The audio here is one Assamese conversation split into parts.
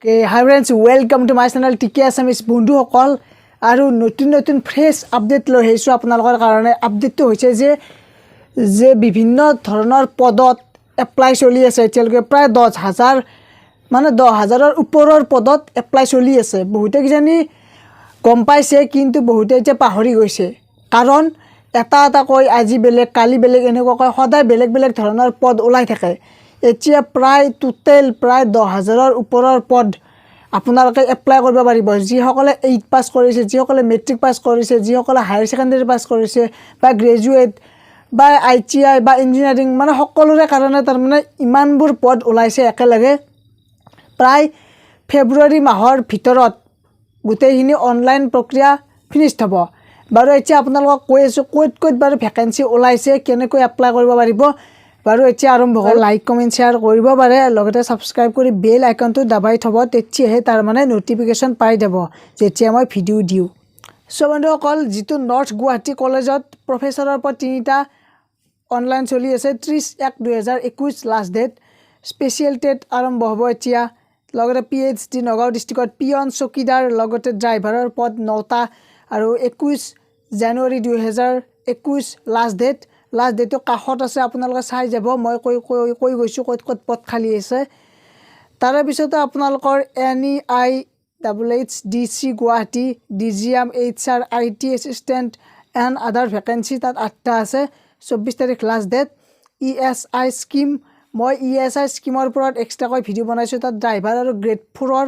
Okay, hi friends, welcome to my channel TK ASSAMESE বন্ধু সকল আৰু নতুন ফ্ৰেশ আপডেট লৈ আহিছো আপোনালোকৰ কাৰণে আপডেটটো হৈছে যে বিভিন্ন ধৰণৰ পদত এপ্লাই চলি আছে এতিয়ালৈকে প্ৰায় 10000 মানে 10000ৰ ওপৰৰ পদত এপ্লাই চলি আছে বহুতে কিজানি গম পাইছে কিন্তু বহুতে এতিয়া পাহৰি গৈছে কাৰণ এটা কৈ আজি বেলেগ কালি বেলেগ এনেকুৱা কৈ সদায় বেলেগ ধৰণৰ পদ ওলাই থাকে এতিয়া প্ৰায় টোটেল প্ৰায় 10000ৰ ওপৰৰ পদ আপোনালোকে এপ্লাই কৰিব পাৰিব যিসকলে 8 পাস কৰিছে যিসকলে মেট্ৰিক পাস কৰিছে যিসকলে হায়াৰ সেকেন্ডাৰী পাস কৰিছে বা গ্ৰেজুৱেট বা ITI বা ইঞ্জিনিয়াৰিং মানে সকলোৰে কাৰণে তাৰ মানে ইমানবোৰ পদ ওলাইছে একেলগে প্ৰায় ফেব্ৰুৱাৰী মাহৰ ভিতৰত গোটেইখিনি অনলাইন প্ৰক্ৰিয়া ফিনিশ হ'ব বাৰু এতিয়া আপোনালোকক কৈ আছো ক'ত বাৰু ভ্যাকেন্সি ওলাইছে কেনেকৈ এপ্লাই কৰিব পাৰিব বাৰু এতিয়া আৰম্ভ হ'ল লাইক কমেন্ট শেয়াৰ কৰিব পাৰে লগতে সাবস্ক্ৰাইব কৰি বেল আইকনটো দবাই থব তেতিয়াহে তাৰ মানে নটিফিকেশন পাই যাব যেতিয়া মই ভিডিও দিও সো বন্ধুসকল যেটো নৰ্থ গুৱাহাটী কলেজত প্ৰফেসৰৰ পদ 3টা অনলাইন চলি আছে 30/1/2021 লাষ্ট ডেট স্পেশাল টেট আৰম্ভ হ'ব এতিয়া লগতে PhD নগাঁও ডিস্ট্ৰিক্টত পিয়ন চকীদাৰ লগতে ড্ৰাইভাৰৰ পদ 9টা আৰু 21 জানুৱাৰী 2021 লাষ্ট ডেটটো কাখত আছে আপোনালোকে চাই যাব মই কৈ গৈছো ক'ত পদ খালি আছে তাৰ পিছতে আপোনালোকৰ NEIHHDC Guwahati DGM HR IT assistant and other vacancy তাত 8টা আছে 24 তাৰিখ লাষ্ট ডেট ESI স্কিম মই ESI স্কিমৰ ওপৰত এক্সট্ৰাকৈ ভিডিও বনাইছো তাত ড্ৰাইভাৰ আৰু গ্ৰেড 4ৰ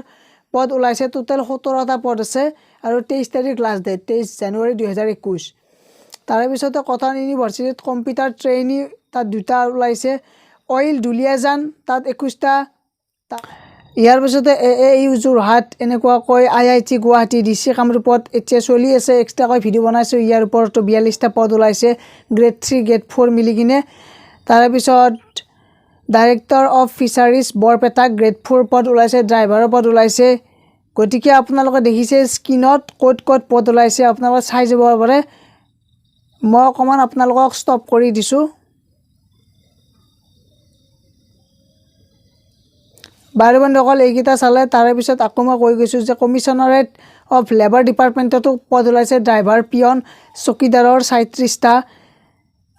পদ ওলাইছে টোটাল 17টা পদ আছে আৰু 23 তাৰিখ লাষ্ট ডেট 23 জানুৱাৰী 2021 তাৰ পিছতে কটন ইউনিভাৰ্সিটিত কম্পিউটাৰ ট্ৰেইনি তাত 2টা ওলাইছে অইল দুলিয়াজান তাত 21টা ইয়াৰ পিছতে AAU যোৰহাট এনেকুৱা কৈ IIT গুৱাহাটী DC কামৰূপত এতিয়া চলি আছে এক্সট্ৰাকৈ ভিডিও বনাইছো ইয়াৰ ওপৰতো 42টা পদ ওলাইছে গ্ৰেড 3 গ্ৰেড 4 মিলি কিনে তাৰ পিছত director of fisheries Barpeta grade 4 পদ ওলাইছে ড্ৰাইভাৰৰ পদ ওলাইছে গতিকে আপোনালোকে দেখিছে স্ক্ৰিনত ক'ত পদ ওলাইছে আপোনালোকে চাই যাব পাৰে মই অকমান আপোনালোকক ষ্টপ কৰি দিছো বাৰু বন্ধুসকল এইকেইটা চালে তাৰ পিছত আকৌ মই কৈ গৈছো যে কমিশনাৰেট অফ লেবাৰ ডিপাৰ্টমেন্টতো পদ ওলাইছে ড্ৰাইভাৰ পিয়ন চকীদাৰৰ 37টা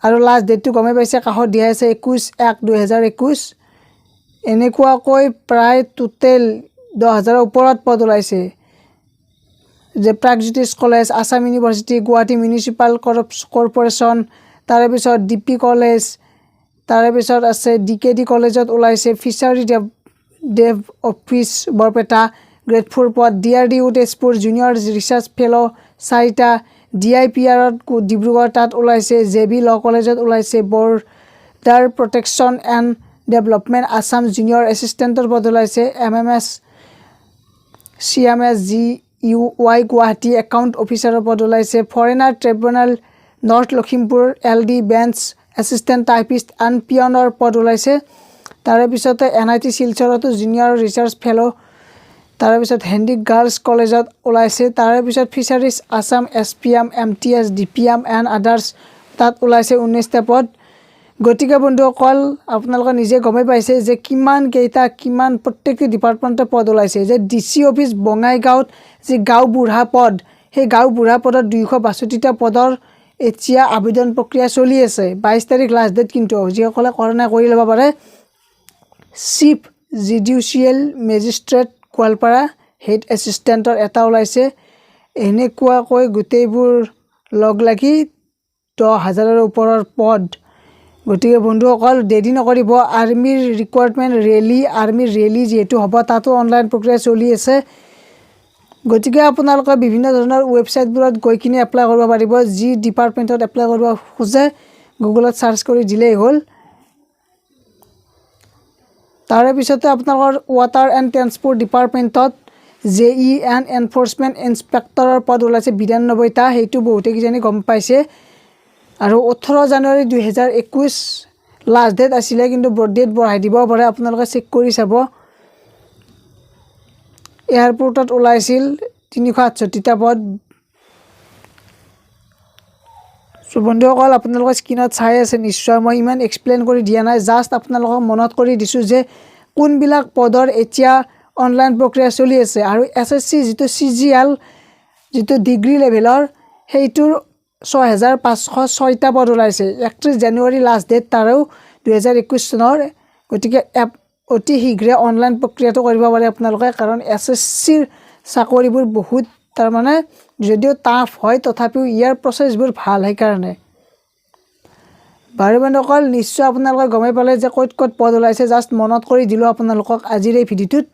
আৰু লাষ্ট ডেটটো গমে পাইছে কাখত দিয়া আছে 21/1/2021 এনেকুৱা কৈ প্ৰায় টোটেল 10000ৰ ওপৰত পদ ওলাইছে যে Pragjyotish college Assam university Guwahati municipal corporation তাৰ পিছত DP কলেজ তাৰ পিছত আছে DKD কলেজত ওলাইছে fishery dev office Barpeta grade 4 পদ DRDO Tezpur junior research fellow 4টা DIPR ডিব্ৰুগড় তাত ওলাইছে JB ল কলেজত ওলাইছে border protection and development Assam junior এসিস্ট্যান্টৰ পদ ওলাইছে MMS CMS GUY Guwahati account অফিচাৰৰ পদ ওলাইছে foreigner tribunal North Lakhimpur LD bench assistant typist and পিয়নৰ পদ ওলাইছে তাৰ পিছতে NIT শিলচৰতো জুনিয়ৰ ৰিসাৰ্চ ফেলো তাৰ পিছত হেন্ডিক গাৰ্লছ কলেজত ওলাইছে তাৰ পিছত fisheries Assam SPM MTS DPM and others তাত ওলাইছে 19টা পদ গতিকে বন্ধুসকল আপোনালোকে নিজে গমে পাইছে যে কিমান প্ৰত্যেকটো ডিপাৰ্টমেন্টৰ পদ ওলাইছে যে DC অফিস বঙাইগাঁৱত যে গাঁও বুঢ়া পদ সেই গাঁও বুঢ়া পদত 262টা পদৰ এতিয়া আবেদন প্ৰক্ৰিয়া চলি আছে 22 তাৰিখ লাষ্ট ডেট কিন্তু যিসকলে কৰনা কৰি ল'ব পাৰে চিফ জুডিচিয়েল মেজিস্ট্ৰেট গোৱালপাৰা হেড এসিস্ট্যান্টৰ এটা ওলাইছে এনেকুৱা কৈ গোটেইবোৰ লগ লাগি 10000ৰ ওপৰৰ পদ গতিকে বন্ধুসকল দেৰি নকৰিব আৰ্মিৰ ৰিক্ৰুটমেন্ট আৰ্মিৰ ৰেলী যেটো হ'ব তাতো অনলাইন প্ৰক্ৰিয়া চলি আছে গতিকে আপোনালোকে বিভিন্ন ধৰণৰ ৱেবছাইটবোৰত গৈ কিনে এপ্লাই কৰিব পাৰিব যি ডিপাৰ্টমেন্টত এপ্লাই কৰিব খুজে গুগলত সাৰ্চ কৰি দিলেই হ'ল তাৰ পিছতে আপোনালোকৰ ৱাটাৰ এণ্ড ট্ৰান্সপোৰ্ট ডিপাৰ্টমেন্টত JE এণ্ড এনফোৰ্সমেন্ট ইন্সপেক্টৰৰ পদ ওলাইছে 92টা হেতু বহুতে কিজানি গম পাইছে আৰু 18 জানুৱাৰী 2021 লাষ্ট ডেট আছিল কিন্তু ডেট বঢ়াই দিব পাৰে আপোনালোকে চেক কৰি চাব এয়াৰপোৰ্টত ওলাইছিল 368টা পদ সো বন্ধুসকল আপোনালোকে স্ক্ৰিনত চাই আছে নিশ্চয় মই ইমান এক্সপ্লেইন কৰি দিয়া নাই জাস্ট আপোনালোকক মনত কৰি দিছো যে কোনবিলাক পদৰ এতিয়া অনলাইন প্ৰক্ৰিয়া চলি আছে আৰু এছএছচি যিটো CGL যিটো ডিগ্ৰী লেভেলৰ সেইটোৰ 6506টা পদ ওলাইছে 31 জানুৱাৰী লাষ্ট ডেট তাৰো 2021 চনৰ গতিকে অতি শীঘ্ৰে অনলাইন প্ৰক্ৰিয়াটো কৰিব পাৰে আপোনালোকে কাৰণ এছএছচিৰ চাকৰিবোৰ বহুত তাৰ মানে যদিও টাফ হয় তথাপিও ইয়াৰ প্ৰচেছবোৰ ভাল হয় কাৰণে বাৰু বন্ধুসকল নিশ্চয় আপোনালোকে গমে পালে যে ক'ত পদ ওলাইছে জাষ্ট মনত কৰি দিলো আপোনালোকক আজিৰ এই ভিডিঅ'টোত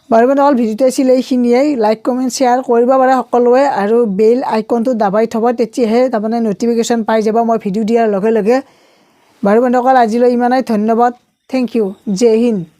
বাৰু বন্ধুসকল ভিডিঅ'টো আছিল এইখিনিয়েই লাইক কমেণ্ট শ্বেয়াৰ কৰিব পাৰে সকলোৱে আৰু বেল আইকনটো দাবাই থব তেতিয়াহে তাৰমানে নটিফিকেশ্যন পাই যাব মই ভিডিঅ' দিয়াৰ লগে লগে বাৰু বন্ধুসকল আজিলৈ ইমানেই ধন্যবাদ থেংক ইউ জয় হিন্দ